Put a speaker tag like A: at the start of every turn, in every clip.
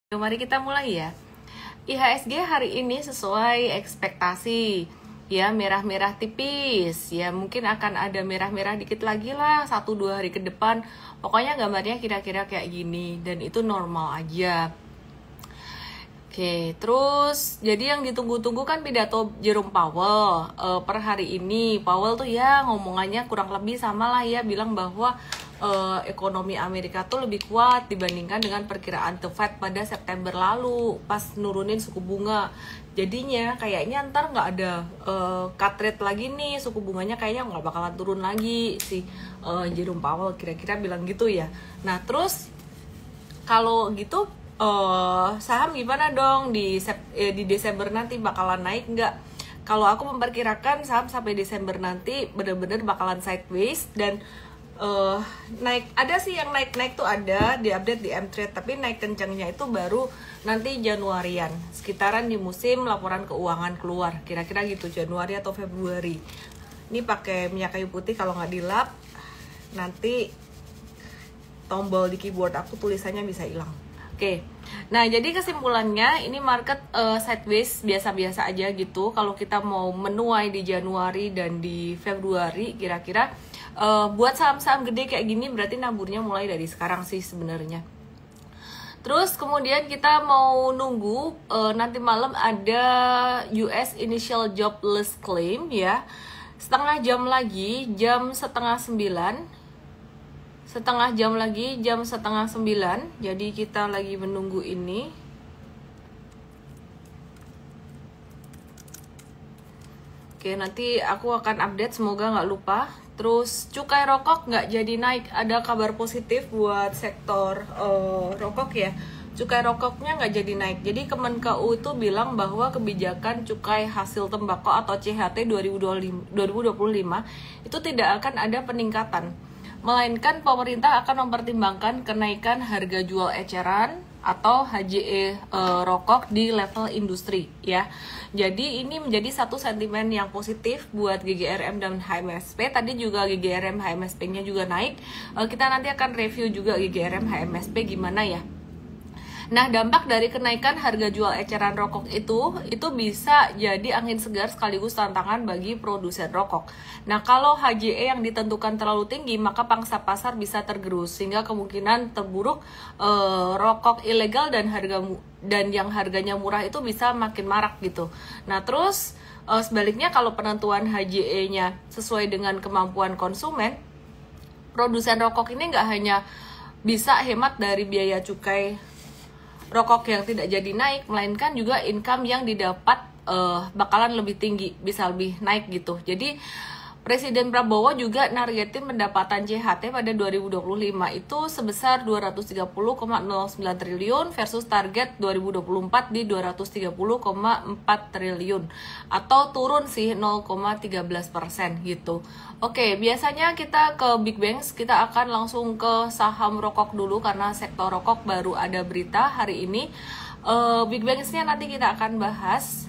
A: Mari kita mulai ya. IHSG hari ini sesuai ekspektasi. Ya, merah-merah tipis. Ya, mungkin akan ada merah-merah dikit lagi lah 1-2 hari ke depan. Pokoknya gambarnya kira-kira kayak gini dan itu normal aja. Oke, terus jadi yang ditunggu-tunggu kan pidato Jerome Powell per hari ini. Powell tuh ya ngomongannya kurang lebih sama lah ya, bilang bahwa ekonomi Amerika tuh lebih kuat dibandingkan dengan perkiraan The Fed pada September lalu pas nurunin suku bunga. Jadinya kayaknya ntar nggak ada cut rate lagi nih, suku bunganya kayaknya nggak bakalan turun lagi si Jerome Powell kira-kira bilang gitu ya. Nah terus kalau gitu saham gimana dong di Desember nanti bakalan naik nggak? Kalau aku memperkirakan saham sampai Desember nanti bener-bener bakalan sideways dan naik. Ada sih yang naik-naik tuh ada di update di M-Trade, tapi naik kencangnya itu baru nanti Januarian, sekitaran di musim laporan keuangan keluar, kira-kira gitu Januari atau Februari. Ini pakai minyak kayu putih, kalau nggak dilap nanti tombol di keyboard aku tulisannya bisa hilang. Oke, nah jadi kesimpulannya ini market sideways biasa-biasa aja gitu. Kalau kita mau menuai di Januari dan di Februari kira-kira buat saham-saham gede kayak gini berarti naburnya mulai dari sekarang sih sebenarnya. Terus kemudian kita mau nunggu nanti malam ada US Initial Jobless Claim ya. Setengah jam lagi, jam setengah 9. Setengah jam lagi, jam setengah 9. Jadi kita lagi menunggu ini. Oke, nanti aku akan update, semoga nggak lupa. Terus cukai rokok nggak jadi naik. Ada kabar positif buat sektor rokok ya. Cukai rokoknya nggak jadi naik. Jadi Kemenkeu itu bilang bahwa kebijakan cukai hasil tembakau atau CHT 2025 itu tidak akan ada peningkatan, melainkan pemerintah akan mempertimbangkan kenaikan harga jual eceran atau HJE rokok di level industri ya. Jadi ini menjadi satu sentimen yang positif buat GGRM dan HMSP. Tadi juga GGRM HMSP-nya juga naik. Kita nanti akan review juga GGRM HMSP gimana ya. Nah, dampak dari kenaikan harga jual eceran rokok itu bisa jadi angin segar sekaligus tantangan bagi produsen rokok. Nah, kalau HJE yang ditentukan terlalu tinggi, maka pangsa pasar bisa tergerus sehingga kemungkinan terburuk rokok ilegal dan yang harganya murah itu bisa makin marak gitu. Nah, terus sebaliknya kalau penentuan HJE-nya sesuai dengan kemampuan konsumen, produsen rokok ini nggak hanya bisa hemat dari biaya cukai rokok yang tidak jadi naik, melainkan juga income yang didapat bakalan lebih tinggi, bisa lebih naik gitu. Jadi Presiden Prabowo juga nargetin pendapatan CHT pada 2025 itu sebesar 230,09 triliun versus target 2024 di 230,4 triliun atau turun sih 0,13% gitu. Oke, biasanya kita ke Big Banks, kita akan langsung ke saham rokok dulu karena sektor rokok baru ada berita hari ini. Big Banks-nya nanti kita akan bahas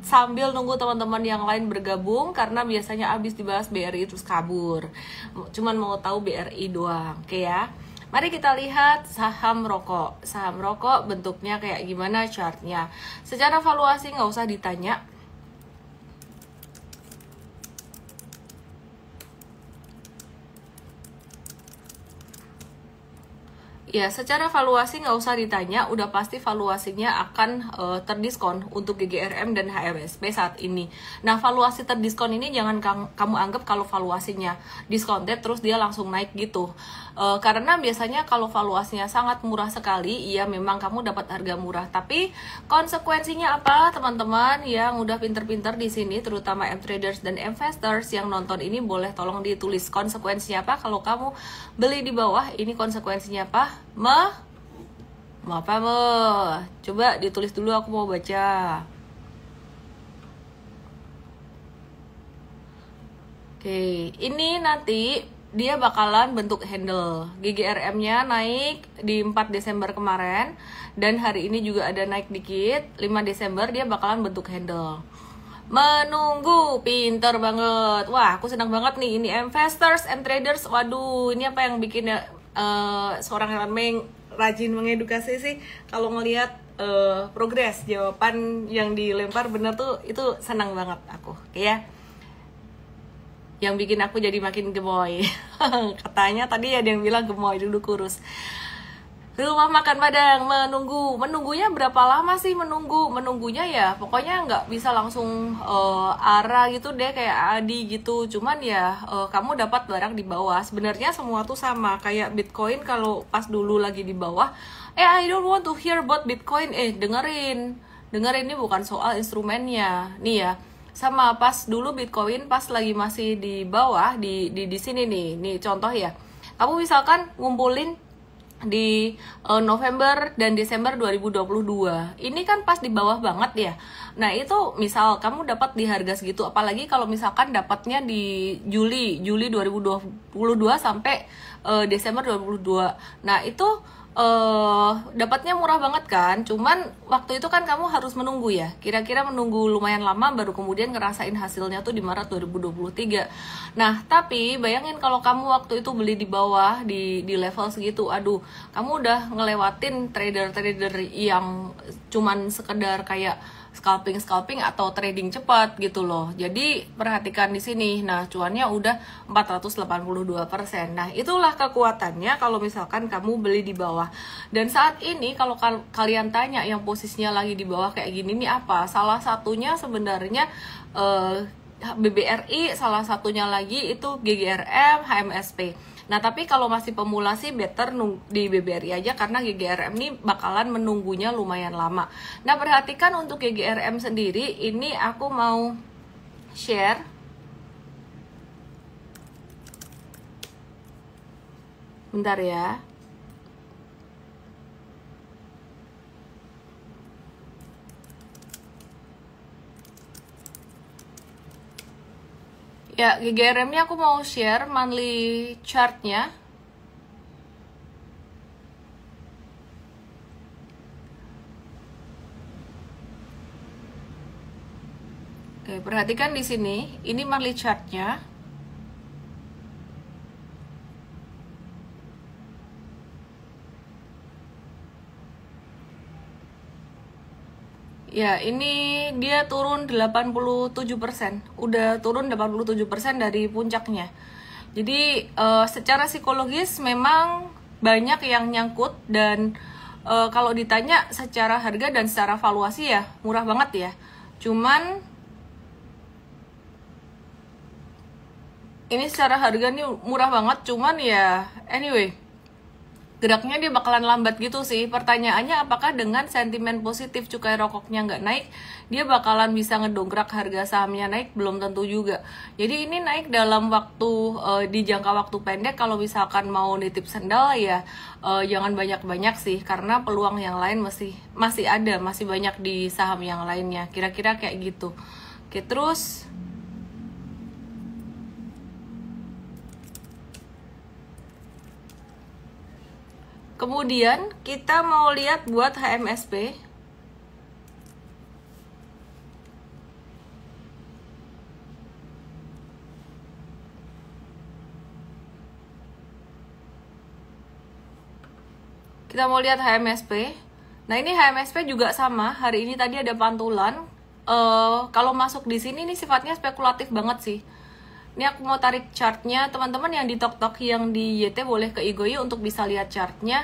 A: sambil nunggu teman-teman yang lain bergabung karena biasanya abis dibahas BRI terus kabur. Cuman mau tahu BRI doang. Oke ya. Mari kita lihat saham rokok. Saham rokok bentuknya kayak gimana chartnya. Secara valuasi nggak usah ditanya. Ya, secara valuasi nggak usah ditanya, udah pasti valuasinya akan terdiskon untuk GGRM dan HMSP saat ini. Nah, valuasi terdiskon ini jangan kamu anggap kalau valuasinya discounted terus dia langsung naik gitu. Karena biasanya kalau valuasinya sangat murah sekali, ya memang kamu dapat harga murah. Tapi konsekuensinya apa, teman-teman yang udah pinter-pinter di sini, terutama M-traders dan investors yang nonton ini, boleh tolong ditulis konsekuensinya apa kalau kamu beli di bawah. Ini konsekuensinya apa? Coba ditulis dulu, aku mau baca. Oke, ini nanti dia bakalan bentuk handle. GGRM-nya naik di 4 Desember kemarin dan hari ini juga ada naik dikit. 5 Desember dia bakalan bentuk handle. Menunggu, pinter banget. Wah, aku senang banget nih. Ini investors and traders. Waduh, ini apa yang bikin seorang rajin mengedukasi sih kalau ngelihat progres jawaban yang dilempar bener tuh, itu senang banget aku ya, yang bikin aku jadi makin gemoy. Katanya tadi ada yang bilang gemoy dulu kurus. Rumah makan Padang menunggunya berapa lama sih menunggunya ya, pokoknya nggak bisa langsung ARA gitu deh kayak Adi gitu, cuman ya kamu dapat barang di bawah. Sebenarnya semua tuh sama kayak Bitcoin, kalau pas dulu lagi di bawah I don't want to hear about Bitcoin, dengerin ini bukan soal instrumennya nih ya. Sama pas dulu Bitcoin pas lagi masih di bawah, di sini nih contoh ya, kamu misalkan ngumpulin di November dan Desember 2022. Ini kan pas di bawah banget ya. Nah, itu misal kamu dapat di harga segitu, apalagi kalau misalkan dapatnya di Juli 2022 sampai Desember 2022. Nah, itu dapatnya murah banget kan, cuman waktu itu kan kamu harus menunggu ya, kira-kira menunggu lumayan lama baru kemudian ngerasain hasilnya tuh di Maret 2023. Nah, tapi bayangin kalau kamu waktu itu beli di bawah di level segitu, aduh, kamu udah ngelewatin trader-trader yang cuman sekedar kayak scalping atau trading cepat gitu loh. Jadi perhatikan di sini. Nah, cuannya udah 482%. Nah, itulah kekuatannya kalau misalkan kamu beli di bawah. Dan saat ini kalau kalian tanya yang posisinya lagi di bawah kayak gini nih apa? Salah satunya sebenarnya BBRI, salah satunya lagi itu GGRM, HMSP. Nah, tapi kalau masih pemula sih better di BBRI aja, karena GGRM ini bakalan menunggunya lumayan lama. Nah, perhatikan untuk GGRM sendiri, ini aku mau share. Bentar ya. Ya, GGRM-nya aku mau share monthly chart-nya. Oke, perhatikan di sini, ini monthly chart-nya. Ya, ini dia turun 87%. Udah turun 87% dari puncaknya. Jadi, secara psikologis memang banyak yang nyangkut. Dan kalau ditanya secara harga dan secara valuasi ya murah banget ya. Cuman ini secara harga nih murah banget, cuman ya anyway, geraknya dia bakalan lambat gitu sih. Pertanyaannya apakah dengan sentimen positif cukai rokoknya nggak naik, dia bakalan bisa ngedongkrak harga sahamnya naik? Belum tentu juga. Jadi ini naik dalam waktu di jangka waktu pendek. Kalau misalkan mau nitip sendal ya jangan banyak-banyak sih, karena peluang yang lain masih ada, masih banyak di saham yang lainnya. Kira-kira kayak gitu. Oke, terus kemudian kita mau lihat buat HMSP. Kita mau lihat HMSP. Nah, ini HMSP juga sama. Hari ini tadi ada pantulan. Kalau masuk di sini nih sifatnya spekulatif banget sih. Ini aku mau tarik chartnya. Teman-teman yang di TokTok yang di YT boleh ke Igoyi untuk bisa lihat chartnya.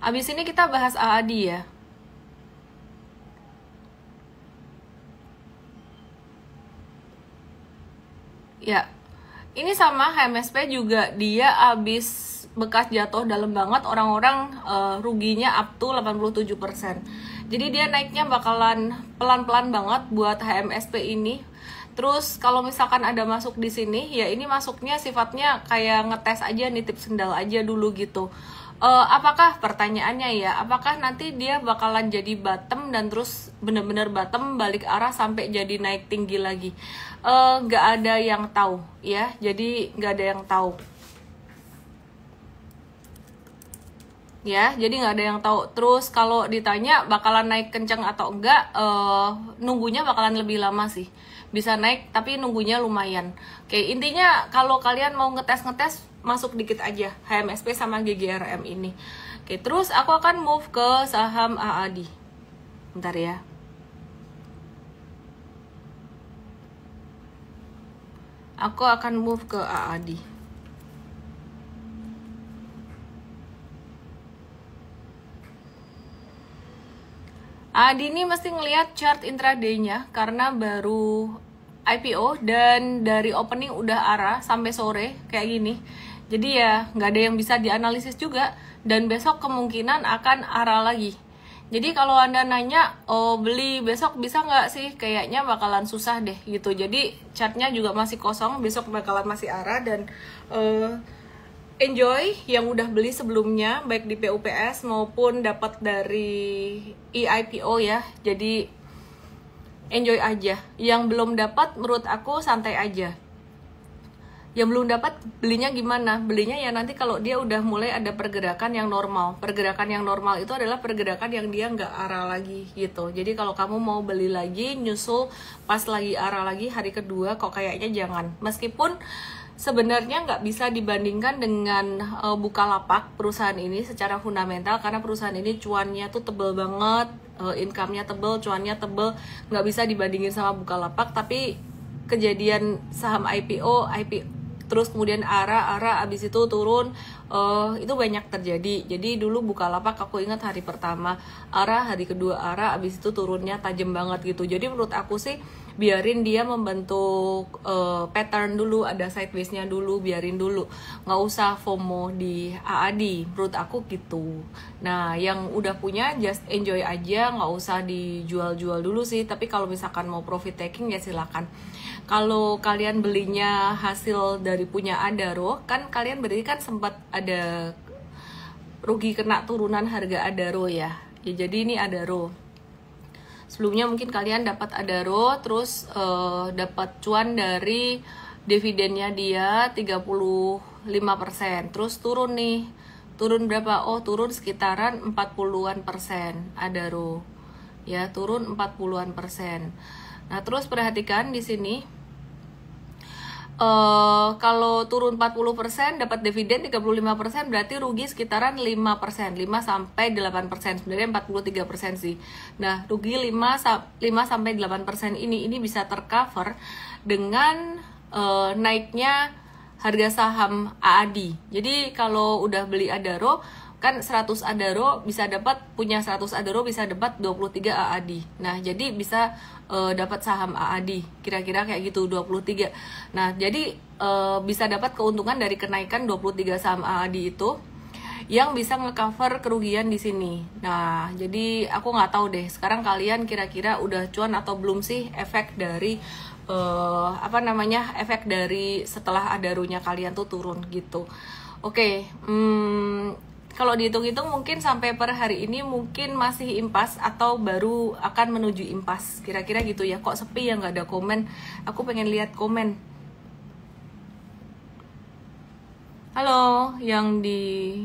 A: Abis ini kita bahas AAD ya. Ya, ini sama HMSP juga, dia abis bekas jatuh dalam banget, orang-orang ruginya up to 87%. Jadi dia naiknya bakalan pelan-pelan banget buat HMSP ini. Terus kalau misalkan ada masuk di sini, ya ini masuknya sifatnya kayak ngetes aja, nitip sendal aja dulu gitu. Apakah pertanyaannya ya, apakah nanti dia bakalan jadi bottom dan terus bener-bener bottom balik arah sampai jadi naik tinggi lagi? Nggak ada yang tahu ya, jadi nggak ada yang tahu. Ya, jadi nggak ada yang tahu. Terus kalau ditanya bakalan naik kencang atau enggak, nunggunya bakalan lebih lama sih. Bisa naik tapi nunggunya lumayan. Oke, intinya kalau kalian mau ngetes masuk dikit aja HMSP sama GGRM ini. Oke, terus aku akan move ke saham AAD. Bentar ya. Aku akan move ke AAD. AAD ini mesti ngelihat chart intraday-nya karena baru IPO dan dari opening udah arah sampai sore kayak gini. Jadi ya nggak ada yang bisa dianalisis juga, dan besok kemungkinan akan arah lagi. Jadi kalau Anda nanya, oh beli besok bisa nggak sih? Kayaknya bakalan susah deh gitu. Jadi chartnya juga masih kosong, besok bakalan masih arah. Dan enjoy yang udah beli sebelumnya, baik di PUPS maupun dapat dari EIPO ya. Jadi enjoy aja. Yang belum dapat menurut aku santai aja. Yang belum dapat belinya gimana? Belinya ya nanti kalau dia udah mulai ada pergerakan yang normal. Pergerakan yang normal itu adalah pergerakan yang dia nggak arah lagi gitu. Jadi kalau kamu mau beli lagi, nyusul pas lagi arah lagi hari kedua, kok kayaknya jangan. Meskipun sebenarnya nggak bisa dibandingkan dengan Bukalapak, perusahaan ini secara fundamental, karena perusahaan ini cuannya tuh tebel banget, income-nya tebel, cuannya tebel, nggak bisa dibandingin sama Bukalapak. Tapi kejadian saham IPO terus kemudian arah abis itu turun, itu banyak terjadi. Jadi dulu Bukalapak aku ingat hari pertama arah, hari kedua arah, abis itu turunnya tajam banget gitu. Jadi menurut aku sih biarin dia membentuk pattern dulu, ada sideways-nya dulu, biarin dulu, nggak usah FOMO di AAD, menurut aku gitu. Nah yang udah punya just enjoy aja, nggak usah dijual-jual dulu sih. Tapi kalau misalkan mau profit taking ya silakan. Kalau kalian belinya hasil dari punya Adaro, kan kalian berarti kan sempat ada rugi kena turunan harga Adaro ya. Ya jadi ini Adaro. Sebelumnya mungkin kalian dapat Adaro, terus dapat cuan dari dividennya dia 35%. Terus turun nih. Turun berapa? Oh, turun sekitaran 40-an persen Adaro. Ya, turun 40-an persen. Nah, terus perhatikan di sini. Kalau turun 40% dapat dividen 35%, berarti rugi sekitaran 5%, 5 sampai 8%, sebenarnya 43% sih. Nah, rugi 5 sampai 8% ini bisa tercover dengan naiknya harga saham AAD. Jadi kalau udah beli Adaro kan 100 Adaro bisa dapat, punya 100 Adaro bisa dapat 23 AAD. Nah, jadi bisa dapat saham AAD, kira-kira kayak gitu 23. Nah, jadi bisa dapat keuntungan dari kenaikan 23 saham AAD itu yang bisa ngecover kerugian di sini. Nah, jadi aku nggak tahu deh sekarang kalian kira-kira udah cuan atau belum sih efek dari efek dari setelah Adaronya kalian tuh turun gitu. Oke, kalau dihitung-hitung mungkin sampai per hari ini mungkin masih impas atau baru akan menuju impas, kira-kira gitu ya. Kok sepi ya, nggak ada komen? Aku pengen lihat komen. Halo, yang di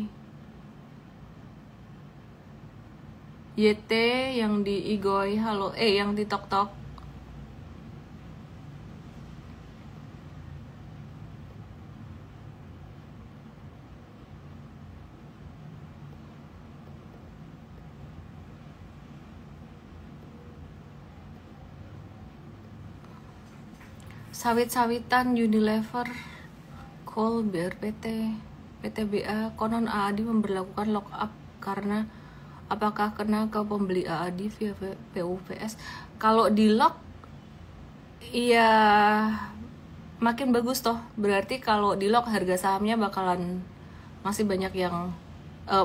A: YT, yang di Igoy, halo. Yang di Tok. Sawit-sawitan, Unilever, Kohl, BRPT, PTBA, konon AAD memberlakukan lock up karena apakah kena ke pembeli AAD via PUPS? Kalau di lock, iya makin bagus toh. Berarti kalau di lock harga sahamnya bakalan masih banyak yang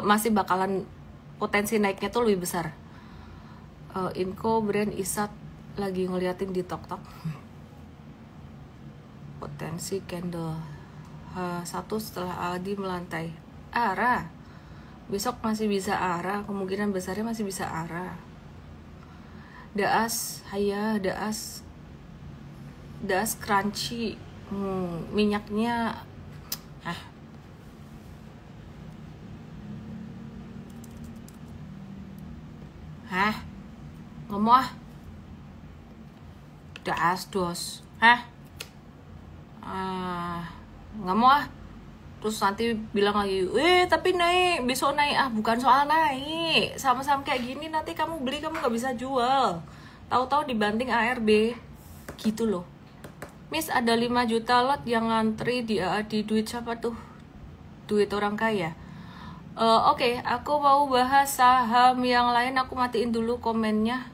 A: masih bakalan potensi naiknya tuh lebih besar. Inco, brand Isat lagi ngeliatin di Tok. Potensi candle H1 setelah AAD melantai arah, besok masih bisa arah, kemungkinan besarnya masih bisa arah. Daas crunchy, minyaknya ngomong Daas dos nggak mau terus nanti bilang lagi, tapi naik, besok naik. Ah, bukan soal naik, sama-sama kayak gini nanti kamu beli kamu nggak bisa jual, tahu-tahu dibanting ARB gitu loh. Miss, ada 5 juta lot yang ngantri di AAD, duit siapa tuh? Duit orang kaya. Oke, aku mau bahas saham yang lain. Aku matiin dulu komennya.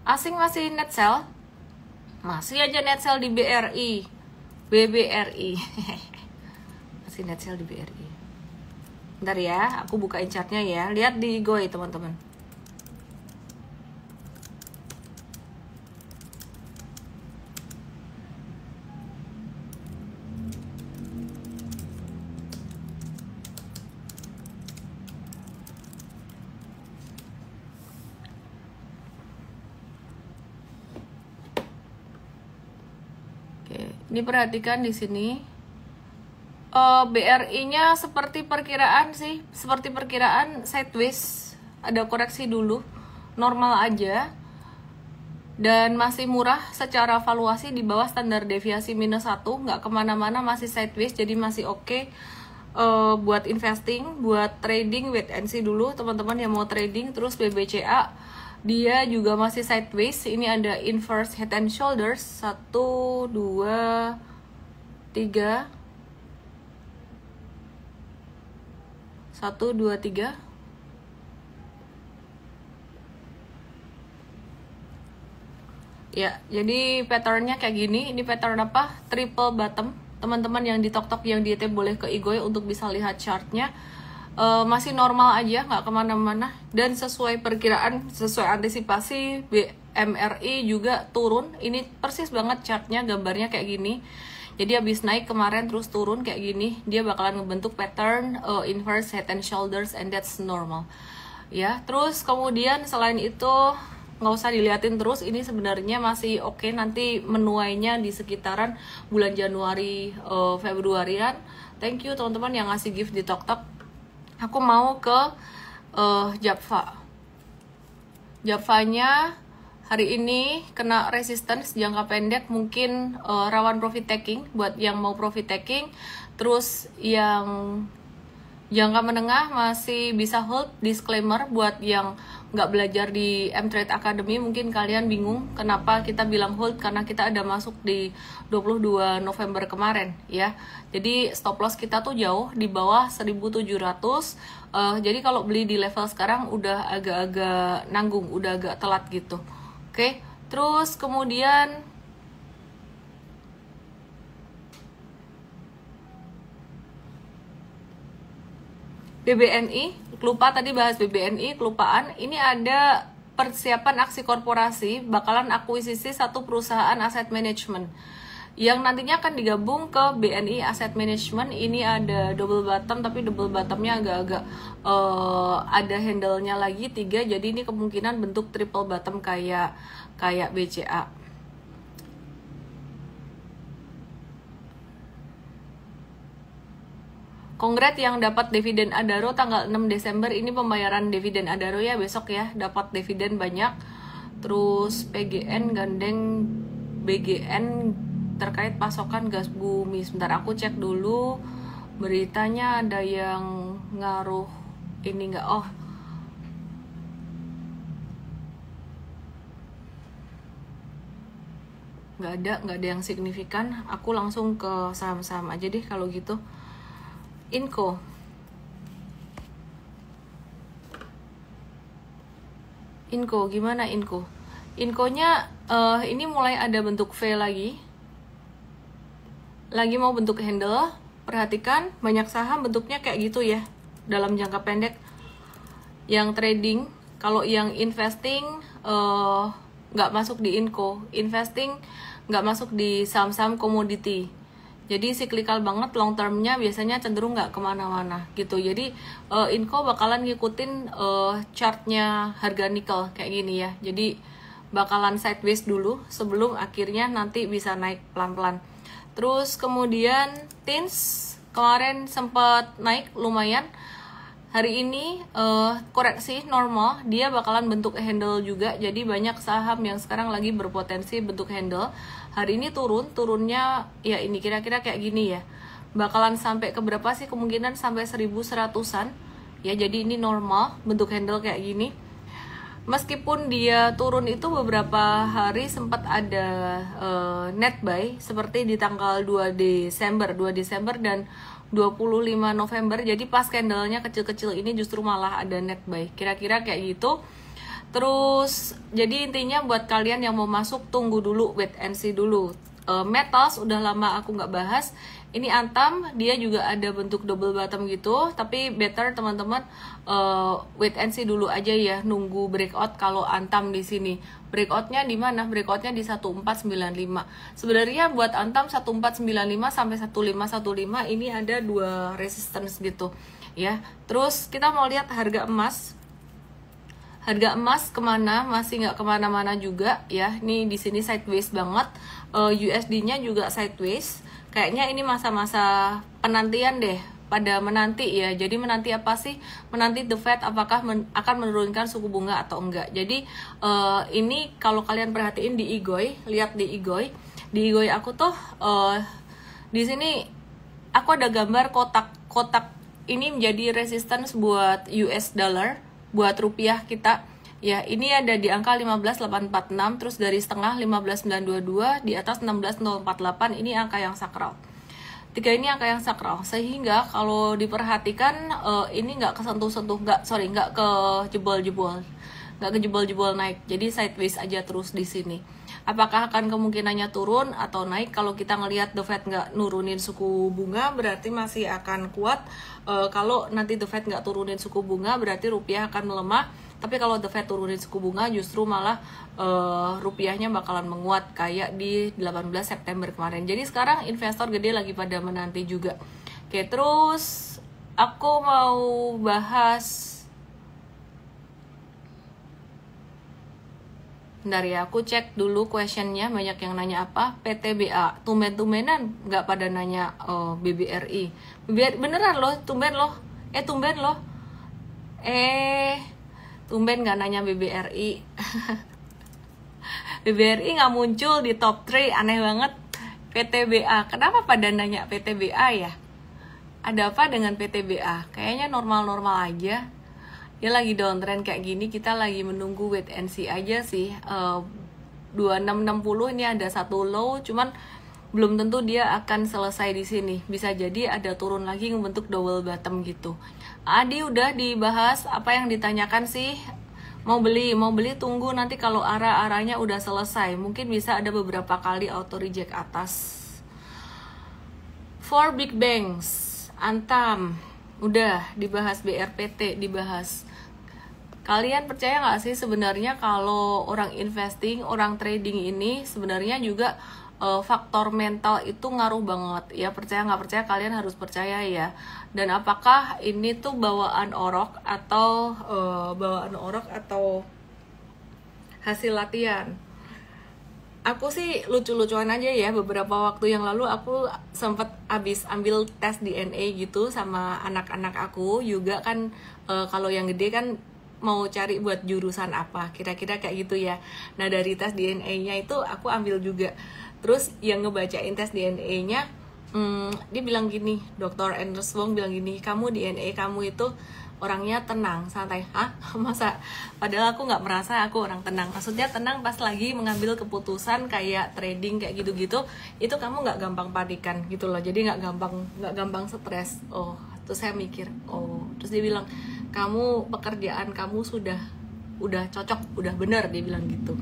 A: Asing masih net sell? Masih aja net sell di BBRI. Masih net sell di BRI. Bentar ya, aku bukain chartnya ya. Lihat di Goi teman-teman. Ini perhatikan di sini, BRI-nya seperti perkiraan sih, seperti perkiraan sideways, ada koreksi dulu, normal aja, dan masih murah secara valuasi di bawah standar deviasi -1, nggak kemana-mana, masih sideways, jadi masih oke. Buat investing, buat trading, wait and see dulu teman-teman yang mau trading. Terus BBCA dia juga masih sideways. Ini ada inverse head and shoulders 1, 2, 3, 1, 2, 3. Ya, jadi patternnya kayak gini. Ini pattern apa? Triple bottom. Teman-teman yang di TokTok yang di ET boleh ke Igoy untuk bisa lihat chartnya. Masih normal aja, nggak kemana-mana, dan sesuai perkiraan, sesuai antisipasi, BMRI juga turun. Ini persis banget chartnya, gambarnya kayak gini. Jadi habis naik kemarin terus turun kayak gini, dia bakalan ngebentuk pattern inverse head and shoulders, and that's normal ya. Terus kemudian selain itu nggak usah diliatin terus, ini sebenarnya masih oke. Nanti menuainya di sekitaran bulan Januari Februarian. Thank you teman-teman yang ngasih gift di TokTok. Aku mau ke Japfa. Japfanya hari ini kena resistance jangka pendek, mungkin rawan profit taking buat yang mau profit taking. Terus yang jangka menengah masih bisa hold. Disclaimer buat yang nggak belajar di M-Trade Academy, mungkin kalian bingung kenapa kita bilang hold, karena kita ada masuk di 22 November kemarin ya. Jadi stop loss kita tuh jauh di bawah 1700. Jadi kalau beli di level sekarang udah agak-agak nanggung, udah agak telat gitu. Oke, terus kemudian BBNI, lupa tadi bahas BBNI, kelupaan. Ini ada persiapan aksi korporasi, bakalan akuisisi satu perusahaan aset management yang nantinya akan digabung ke BNI Asset Management. Ini ada double bottom, tapi double bottomnya agak-agak ada handle-nya lagi 3, jadi ini kemungkinan bentuk triple bottom kayak BCA. Kongret yang dapat dividen Adaro tanggal 6 Desember, ini pembayaran dividen Adaro ya, besok ya, dapat dividen banyak. Terus PGN gandeng BGN terkait pasokan gas bumi. Sebentar aku cek dulu beritanya, ada yang ngaruh ini nggak? Oh, nggak ada yang signifikan. Aku langsung ke saham-saham aja deh kalau gitu. Inco gimana Inco? Inconya ini mulai ada bentuk V lagi mau bentuk handle. Perhatikan banyak saham bentuknya kayak gitu ya dalam jangka pendek. Yang trading, kalau yang investing nggak masuk di Inco, investing nggak masuk di saham-saham komoditi. Jadi cyclical banget, long termnya biasanya cenderung nggak kemana-mana gitu. Jadi Inco bakalan ngikutin chartnya harga nikel kayak gini ya. Jadi bakalan sideways dulu sebelum akhirnya nanti bisa naik pelan-pelan. Terus kemudian Tins kemarin sempat naik lumayan. hari ini koreksi normal, dia bakalan bentuk handle juga. Jadi banyak saham yang sekarang lagi berpotensi bentuk handle. Hari ini turunnya ya ini kira-kira kayak gini ya. Bakalan sampai ke berapa sih? Kemungkinan sampai 1100-an. Ya, jadi ini normal bentuk handle kayak gini. Meskipun dia turun itu beberapa hari sempat ada net buy seperti di tanggal 2 Desember dan 25 November. Jadi pas candlenya kecil-kecil ini justru malah ada net buy. Kira-kira kayak gitu. Terus jadi intinya buat kalian yang mau masuk tunggu dulu, wait and see dulu. Metals udah lama aku nggak bahas. Ini Antam, dia juga ada bentuk double bottom gitu, tapi better teman-teman wait and see dulu aja ya, nunggu breakout kalau Antam di sini. Breakoutnya di mana? Breakoutnya di 1495. Sebenarnya buat Antam 1495 sampai 1515 ini ada 2 resistance gitu ya. Terus kita mau lihat harga emas. Harga emas kemana? Masih nggak kemana-mana juga ya. Ini di sini sideways banget. USD-nya juga sideways. Kayaknya ini masa-masa penantian deh, pada menanti ya. Jadi menanti apa sih? Menanti The Fed apakah akan menurunkan suku bunga atau enggak. Jadi ini kalau kalian perhatiin di Igoy, lihat di Igoy. Di Igoy aku tuh di sini aku ada gambar kotak ini menjadi resistance buat US dollar, buat rupiah kita. Ya, ini ada di angka 15.846, terus dari setengah 15.922, di atas 16.048, ini angka yang sakral. Tiga ini angka yang sakral, sehingga kalau diperhatikan ini nggak kesentuh-sentuh, nggak ke jebol-jebol naik, jadi sideways aja terus di sini. Apakah akan kemungkinannya turun atau naik? Kalau kita ngelihat The Fed nggak nurunin suku bunga, berarti masih akan kuat. Kalau nanti The Fed nggak turunin suku bunga, berarti rupiah akan melemah. Tapi kalau The Fed turunin suku bunga, justru malah rupiahnya bakalan menguat kayak di 18 September kemarin. Jadi sekarang investor gede lagi pada menanti juga. Oke, terus aku mau bahas. Bentar ya, aku cek dulu questionnya. Banyak yang nanya apa? PTBA. Tumben-tumbenan nggak pada nanya BBRI. Beneran loh, tumben loh. Tumben gak nanya BBRI. BBRI gak muncul di top 3, aneh banget. PTBA, kenapa pada nanya PTBA ya? Ada apa dengan PTBA? Kayaknya normal-normal aja. Dia lagi downtrend kayak gini, kita lagi menunggu wait and see aja sih. 2660 ini ada satu low, cuman belum tentu dia akan selesai di sini. Bisa jadi ada turun lagi membentuk double bottom gitu. Adi udah dibahas apa yang ditanyakan sih? Mau beli tunggu nanti kalau arahnya udah selesai. Mungkin bisa ada beberapa kali auto reject atas. For big banks, Antam udah dibahas, BRPT dibahas. Kalian percaya nggak sih sebenarnya kalau orang investing, orang trading ini sebenarnya juga faktor mental itu ngaruh banget ya. Percaya nggak percaya, kalian harus percaya ya. Dan apakah ini tuh bawaan orok atau hasil latihan? Aku sih lucu-lucuan aja ya. Beberapa waktu yang lalu aku sempat habis ambil tes DNA gitu sama anak-anak aku juga kan. Kalau yang gede kan mau cari buat jurusan apa, kira-kira kayak gitu ya. Nah dari tes DNA-nya itu aku ambil juga. Terus yang ngebacain tes DNA-nya, dia bilang gini, Dr. Anders Wong bilang gini, kamu DNA kamu itu orangnya tenang, santai. Hah? Masa? Padahal aku nggak merasa aku orang tenang. Maksudnya tenang pas lagi mengambil keputusan kayak trading kayak gitu-gitu, itu kamu nggak gampang panikan gitu loh. Jadi nggak gampang stres. Oh, terus saya mikir, terus dia bilang, kamu pekerjaan kamu udah cocok, udah bener, dia bilang gitu.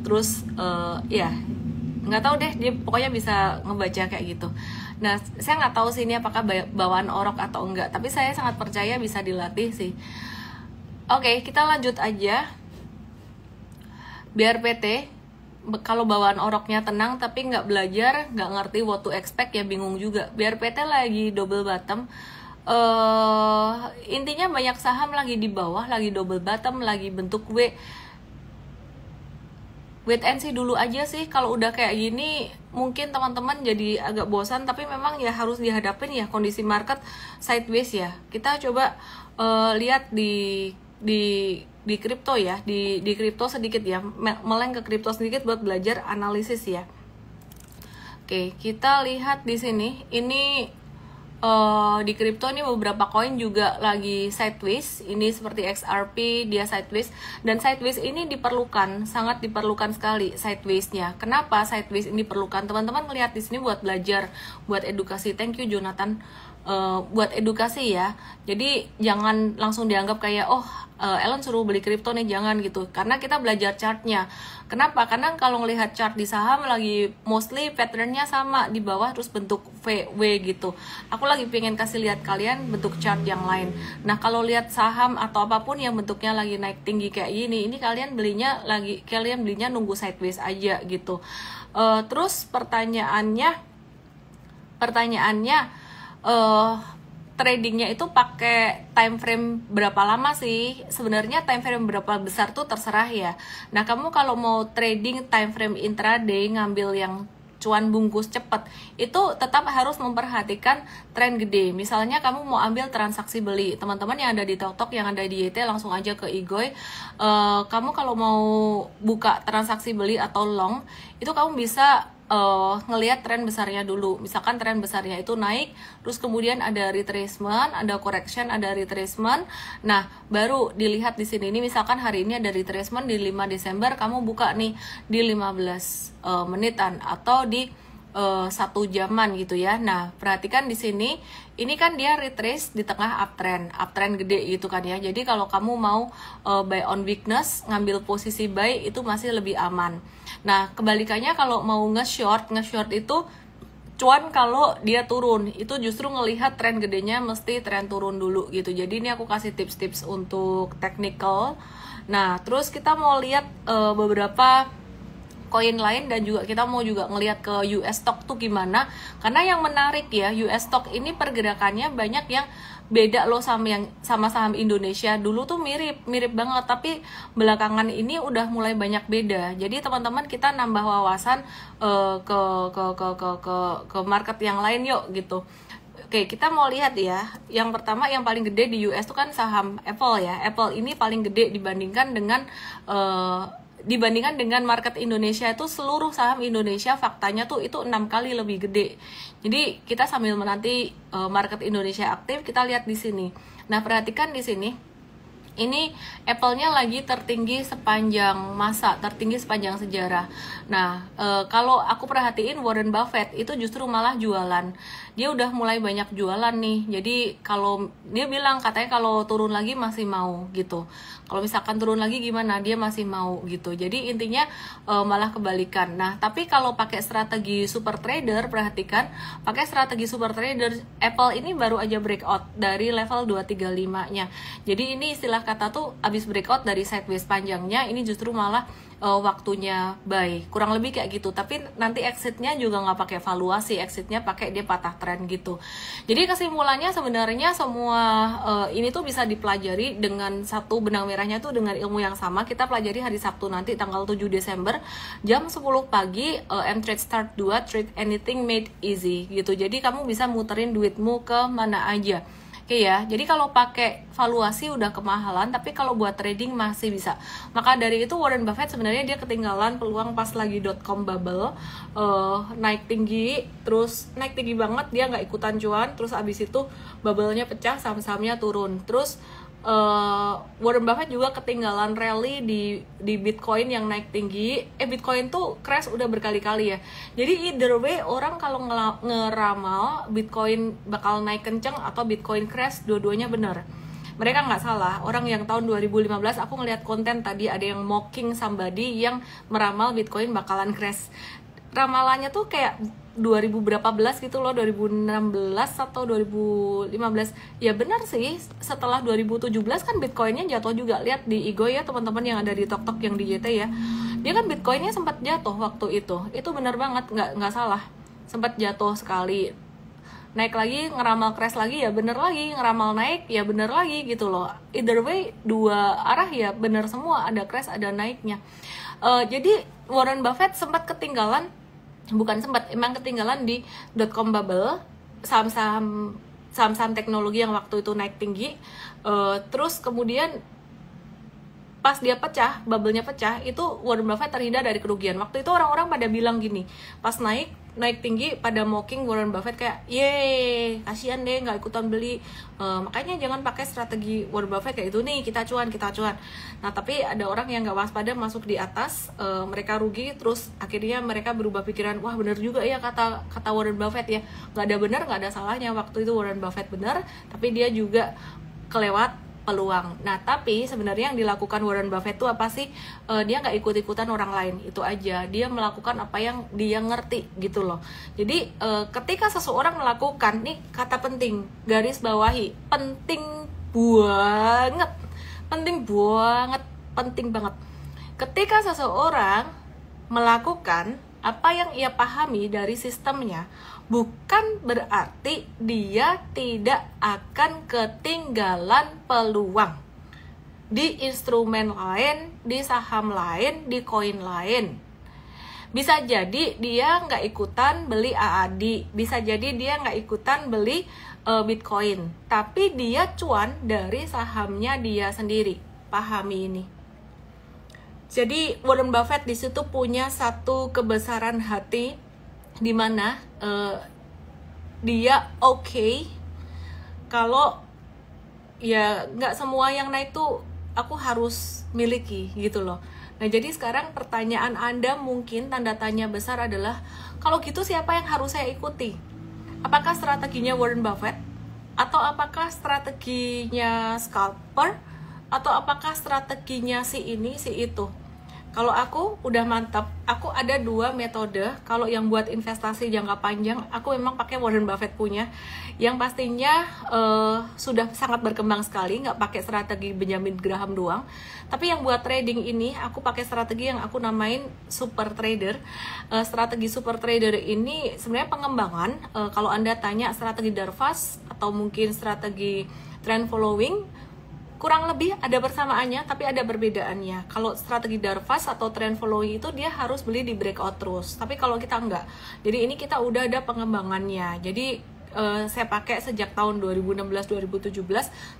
A: Terus ya nggak tahu deh, dia pokoknya bisa ngebaca kayak gitu. Nah saya nggak tahu sih ini apakah bawaan orok atau enggak, tapi saya sangat percaya bisa dilatih sih. Oke, kita lanjut aja. BRPT, kalau bawaan oroknya tenang tapi nggak belajar, nggak ngerti what to expect ya bingung juga. BRPT lagi double bottom. Intinya banyak saham lagi di bawah, lagi double bottom, lagi bentuk W. wait and see dulu aja sih. Kalau udah kayak gini mungkin teman-teman jadi agak bosan, tapi memang ya harus dihadapin ya kondisi market sideways ya. Kita coba lihat di kripto ya, di kripto sedikit ya, meleng ke kripto sedikit buat belajar analisis ya. Oke, kita lihat di sini. Ini di kripto ini beberapa koin juga lagi sideways. Ini seperti XRP, dia sideways, dan sideways ini diperlukan, sangat diperlukan sekali sidewaysnya. Kenapa sideways ini diperlukan? Teman-teman melihat di sini buat belajar, buat edukasi. Thank you Jonathan. Buat edukasi ya. Jadi jangan langsung dianggap kayak Ellen suruh beli kripto nih, jangan gitu. Karena kita belajar chartnya. Kenapa? Karena kalau ngelihat chart di saham lagi mostly patternnya sama di bawah terus bentuk V gitu. Aku lagi pengen kasih lihat kalian bentuk chart yang lain. Nah kalau lihat saham atau apapun yang bentuknya lagi naik tinggi kayak gini, ini kalian belinya nunggu sideways aja gitu. Terus pertanyaannya tradingnya itu pakai time frame berapa lama sih? Sebenarnya time frame berapa besar tuh terserah ya. Nah, kamu kalau mau trading time frame intraday, ngambil yang cuan bungkus cepet, itu tetap harus memperhatikan tren gede. Misalnya kamu mau ambil transaksi beli, teman-teman yang ada di TokTok, yang ada di YT, langsung aja ke Igoy. Kamu kalau mau buka transaksi beli atau long, itu kamu bisa ngelihat tren besarnya dulu. Misalkan tren besarnya itu naik, terus kemudian ada retracement, ada correction, ada retracement. Nah, baru dilihat di sini. Ini misalkan hari ini ada retracement di 5 Desember, kamu buka nih di 15 menitan atau di 1 jaman gitu ya. Nah, perhatikan di sini, ini kan dia retrace di tengah uptrend gede gitu kan ya. Jadi kalau kamu mau buy on weakness, ngambil posisi buy itu masih lebih aman. Nah, kebalikannya kalau mau nge-short itu cuan kalau dia turun, itu justru ngelihat tren gedenya mesti tren turun dulu gitu. Jadi ini aku kasih tips-tips untuk technical. Nah, terus kita mau lihat beberapa koin lain, dan juga kita mau juga ngelihat ke US stock tuh gimana. Karena yang menarik ya, US stock ini pergerakannya banyak yang beda loh sama saham Indonesia. Dulu tuh mirip banget, tapi belakangan ini udah mulai banyak beda. Jadi teman-teman kita nambah wawasan ke market yang lain yuk gitu. Oke, kita mau lihat ya. Yang pertama yang paling gede di US tuh kan saham Apple ya. Apple ini paling gede dibandingkan dengan market Indonesia. Itu seluruh saham Indonesia faktanya tuh itu 6 kali lebih gede. Jadi kita sambil menanti market Indonesia aktif, kita lihat di sini. Nah, perhatikan di sini. Ini Apple-nya lagi tertinggi sepanjang masa, tertinggi sepanjang sejarah. Nah, kalau aku perhatiin Warren Buffett itu justru malah jualan. Dia udah mulai banyak jualan nih. Jadi kalau dia bilang katanya kalau turun lagi masih mau gitu. Kalau misalkan turun lagi gimana? Dia masih mau gitu. Jadi intinya malah kebalikan. Nah, tapi kalau pakai strategi super trader, perhatikan, pakai strategi super trader, Apple ini baru aja breakout dari level 235-nya. Jadi ini istilah kata tuh abis breakout dari sideways panjangnya, ini justru malah waktunya buy, kurang lebih kayak gitu. Tapi nanti exitnya juga nggak pakai valuasi, exitnya pakai dia patah tren gitu. Jadi kesimpulannya sebenarnya semua ini tuh bisa dipelajari dengan satu benang merahnya tuh dengan ilmu yang sama. Kita pelajari hari Sabtu nanti tanggal 7 Desember jam 10 pagi, M-Trade Start 2, Trade Anything Made Easy gitu. Jadi kamu bisa muterin duitmu ke mana aja. Oke ya, jadi kalau pakai valuasi udah kemahalan, tapi kalau buat trading masih bisa. Maka dari itu Warren Buffett sebenarnya dia ketinggalan peluang pas lagi .com bubble, naik tinggi, terus naik tinggi banget, dia nggak ikutan cuan, terus abis itu bubble-nya pecah, saham-sahamnya turun. Terus Warren Buffett juga ketinggalan rally di Bitcoin yang naik tinggi. Bitcoin tuh crash udah berkali-kali ya. Jadi either way, orang kalau ngeramal Bitcoin bakal naik kenceng atau Bitcoin crash, dua-duanya benar. Mereka nggak salah. Orang yang tahun 2015 aku ngeliat konten tadi ada yang mocking somebody yang meramal Bitcoin bakalan crash. Ramalannya tuh kayak 2000 berapa belas gitu loh, 2016 atau 2015. Ya benar sih, setelah 2017 kan Bitcoinnya jatuh juga. Lihat di Igoy ya teman-teman yang ada di TokTok, yang di YT ya. Dia kan Bitcoinnya sempat jatuh waktu itu. Itu benar banget, nggak salah. Sempat jatuh sekali. naik lagi ngeramal crash lagi ya bener lagi, ngeramal naik ya bener lagi gitu loh. Either way dua arah ya bener semua, ada crash ada naiknya. Jadi Warren Buffett sempat ketinggalan, bukan sempat, emang ketinggalan di dot-com bubble, saham-saham teknologi yang waktu itu naik tinggi. Terus kemudian pas dia pecah, bubble-nya pecah, itu Warren Buffett terhindar dari kerugian. Waktu itu orang-orang pada bilang gini, pas naik tinggi pada mocking Warren Buffett kayak, yeay, kasihan deh nggak ikutan beli. Makanya jangan pakai strategi Warren Buffett kayak itu nih, kita cuan. Nah tapi ada orang yang nggak waspada masuk di atas, mereka rugi, terus akhirnya mereka berubah pikiran, wah bener juga ya kata Warren Buffett ya, nggak ada benar, nggak ada salahnya waktu itu Warren Buffett benar, tapi dia juga kelewat peluang. Nah tapi sebenarnya yang dilakukan Warren Buffett itu apa sih? Dia nggak ikut-ikutan orang lain, itu aja. Dia melakukan apa yang dia ngerti gitu loh. Jadi ketika seseorang melakukan, nih kata penting, garis bawahi, penting banget. Ketika seseorang melakukan apa yang ia pahami dari sistemnya, bukan berarti dia tidak akan ketinggalan peluang di instrumen lain, di saham lain, di koin lain. Bisa jadi dia nggak ikutan beli AAD, bisa jadi dia nggak ikutan beli Bitcoin, tapi dia cuan dari sahamnya dia sendiri. Pahami ini. Jadi Warren Buffett di situ punya satu kebesaran hati, di mana dia oke kalau ya nggak semua yang naik tuh aku harus miliki gitu loh. Nah jadi sekarang pertanyaan Anda mungkin tanda tanya besar adalah, kalau gitu siapa yang harus saya ikuti? Apakah strateginya Warren Buffett? Atau apakah strateginya scalper? Atau apakah strateginya si ini, si itu? Kalau aku udah mantap, aku ada 2 metode. Kalau yang buat investasi jangka panjang, aku memang pakai Warren Buffett punya, yang pastinya sudah sangat berkembang sekali, nggak pakai strategi Benjamin Graham doang. Tapi yang buat trading ini, aku pakai strategi yang aku namain super trader. Strategi super trader ini sebenarnya pengembangan. Kalau Anda tanya strategi Darvas atau mungkin strategi trend following, kurang lebih ada persamaannya, tapi ada perbedaannya. Kalau strategi Darvas atau trend following itu dia harus beli di breakout terus. Tapi kalau kita enggak. Jadi ini kita udah ada pengembangannya. Jadi saya pakai sejak tahun 2016-2017.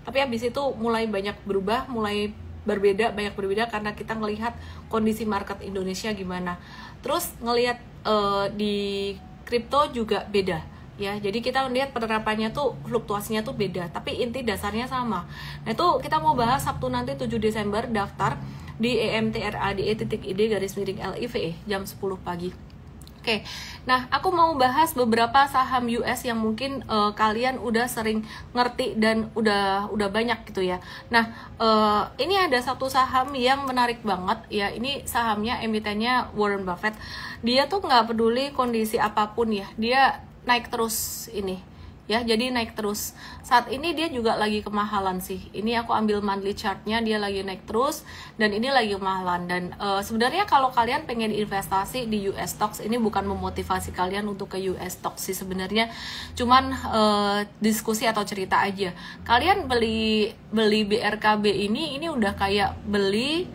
A: Tapi habis itu mulai banyak berubah, mulai banyak berbeda karena kita ngelihat kondisi market Indonesia gimana. Terus ngelihat di kripto juga beda. Ya, jadi kita melihat penerapannya tuh fluktuasinya tuh beda, tapi inti dasarnya sama. Nah itu kita mau bahas Sabtu nanti 7 Desember, daftar di emtrade.id_live jam 10 pagi. Oke, nah aku mau bahas beberapa saham US yang mungkin kalian udah sering ngerti dan udah banyak gitu ya. Nah ini ada satu saham yang menarik banget ya. Ini sahamnya emitennya Warren Buffett. Dia tuh nggak peduli kondisi apapun ya, dia naik terus ini ya, jadi naik terus. Saat ini dia juga lagi kemahalan sih. Ini aku ambil monthly chartnya, dia lagi naik terus dan ini lagi kemahalan. Dan sebenarnya kalau kalian pengen investasi di US stocks, ini bukan memotivasi kalian untuk ke US stocks sih sebenarnya, cuman diskusi atau cerita aja. Kalian beli BRKB ini udah kayak beli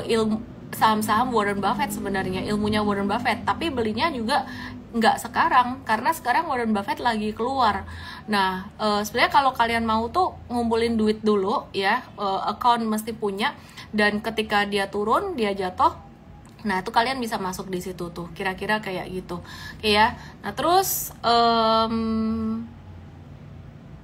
A: ilmu saham-saham Warren Buffett sebenarnya, ilmunya Warren Buffett, tapi belinya juga nggak sekarang, karena sekarang Warren Buffett lagi keluar. Nah sebenarnya kalau kalian mau tuh ngumpulin duit dulu ya, account mesti punya, dan ketika dia turun, dia jatuh, nah itu kalian bisa masuk di situ tuh, kira-kira kayak gitu ya. Nah terus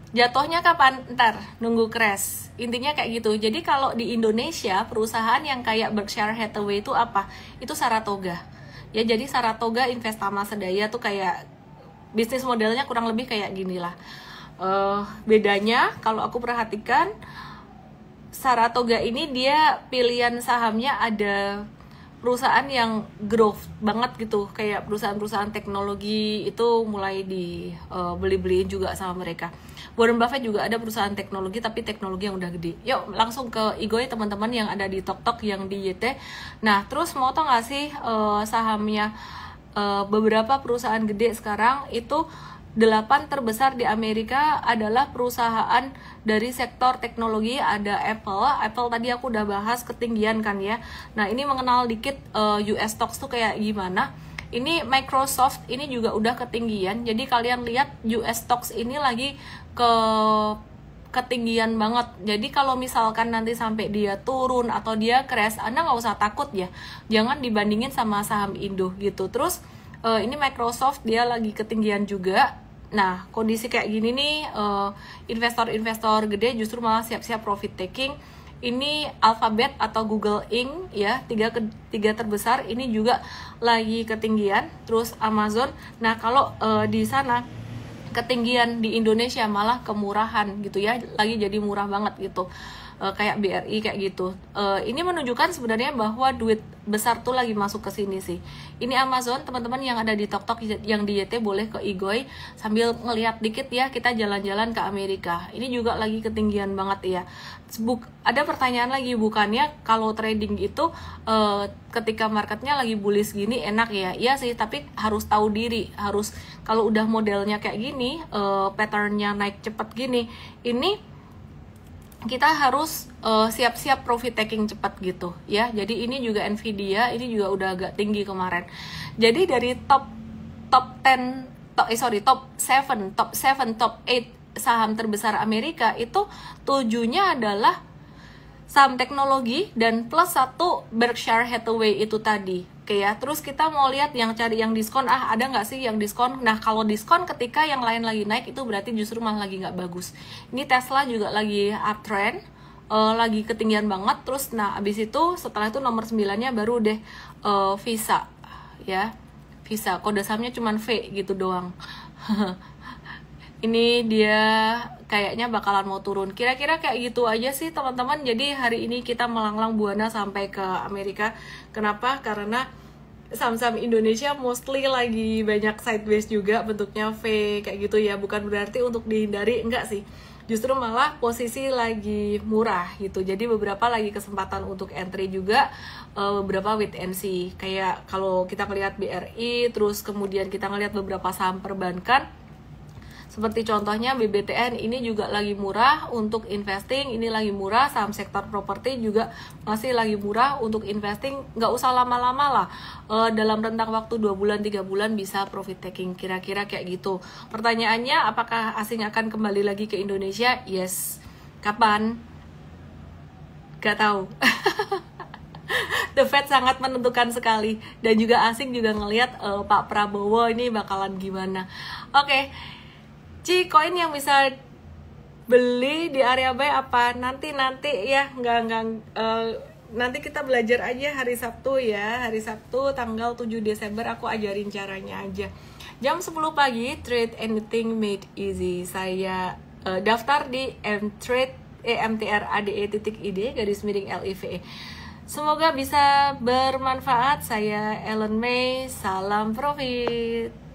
A: jatuhnya kapan? Ntar nunggu crash, intinya kayak gitu. Jadi kalau di Indonesia perusahaan yang kayak Berkshire Hathaway itu apa? Itu Saratoga ya. Jadi Saratoga Investama Sedaya tuh kayak bisnis modelnya kurang lebih kayak gini lah. Bedanya kalau aku perhatikan, Saratoga ini dia pilihan sahamnya ada perusahaan yang growth banget gitu, kayak perusahaan-perusahaan teknologi itu mulai dibeli-beliin juga sama mereka. Warren Buffett juga ada perusahaan teknologi, tapi teknologi yang udah gede. Yuk langsung ke Igoy teman-teman yang ada di TokTok yang di YT. Nah terus mau tau gak sih sahamnya beberapa perusahaan gede sekarang itu 8 terbesar di Amerika adalah perusahaan dari sektor teknologi. Ada Apple tadi aku udah bahas ketinggian kan ya. Nah ini mengenal dikit US stocks tuh kayak gimana. Ini Microsoft ini juga udah ketinggian. Jadi kalian lihat US stocks ini lagi ketinggian banget. Jadi kalau misalkan nanti sampai dia turun atau dia crash, Anda nggak usah takut ya. Jangan dibandingin sama saham Indo gitu. Terus ini Microsoft dia lagi ketinggian juga. Nah kondisi kayak gini nih, investor-investor gede justru malah siap-siap profit taking. Ini Alphabet atau Google Inc. ya, tiga terbesar ini juga lagi ketinggian. Terus Amazon. Nah kalau di sana ketinggian, di Indonesia malah kemurahan gitu ya, lagi jadi murah banget gitu. Kayak BRI kayak gitu. Ini menunjukkan sebenarnya bahwa duit besar tuh lagi masuk ke sini sih. Ini Amazon, teman-teman yang ada di TokTok yang di YT boleh ke Igoy sambil ngelihat dikit ya, kita jalan-jalan ke Amerika. Ini juga lagi ketinggian banget ya. Ada pertanyaan lagi, bukannya kalau trading itu ketika marketnya lagi bullish gini enak ya? Iya sih, tapi harus tahu diri. Harus kalau udah modelnya kayak gini, patternnya naik cepet gini, ini kita harus siap-siap profit taking cepat gitu ya. Jadi ini juga Nvidia ini juga udah agak tinggi kemarin. Jadi dari top 7, top 8 saham terbesar Amerika itu 7-nya adalah saham teknologi dan plus 1 Berkshire Hathaway itu tadi. Oke ya, terus kita mau lihat yang cari yang diskon, ada nggak sih yang diskon? Nah kalau diskon ketika yang lain lagi naik itu berarti justru malah lagi nggak bagus. Ini Tesla juga lagi uptrend, lagi ketinggian banget. Terus nah abis itu setelah itu nomor 9-nya baru deh Visa ya, Visa kode sahamnya cuman V gitu doang. Ini dia kayaknya bakalan mau turun. Kira-kira kayak gitu aja sih teman-teman. Jadi hari ini kita melanglang buana sampai ke Amerika. Kenapa? Karena saham-saham Indonesia mostly lagi banyak sideways juga, bentuknya V kayak gitu ya. Bukan berarti untuk dihindari, enggak sih. Justru malah posisi lagi murah gitu. Jadi beberapa lagi kesempatan untuk entry juga, beberapa wait and see. Kayak kalau kita ngelihat BRI, terus kemudian kita ngelihat beberapa saham perbankan. Seperti contohnya BBTN ini juga lagi murah untuk investing, ini lagi murah. Saham sektor properti juga masih lagi murah untuk investing. Nggak usah lama-lama lah, dalam rentang waktu 2 bulan 3 bulan bisa profit taking, kira-kira kayak gitu. Pertanyaannya, apakah asing akan kembali lagi ke Indonesia? Yes. Kapan? Gak tahu. The Fed sangat menentukan sekali, dan juga asing juga ngelihat Pak Prabowo ini bakalan gimana. Oke. Koin yang bisa beli di area buy apa? Nanti ya, nanti kita belajar aja hari Sabtu ya. Hari Sabtu tanggal 7 Desember aku ajarin caranya aja. Jam 10 pagi, trade anything made easy. Saya daftar di mtrade.id garis miring LIVE. Semoga bisa bermanfaat. Saya Ellen May, salam profit.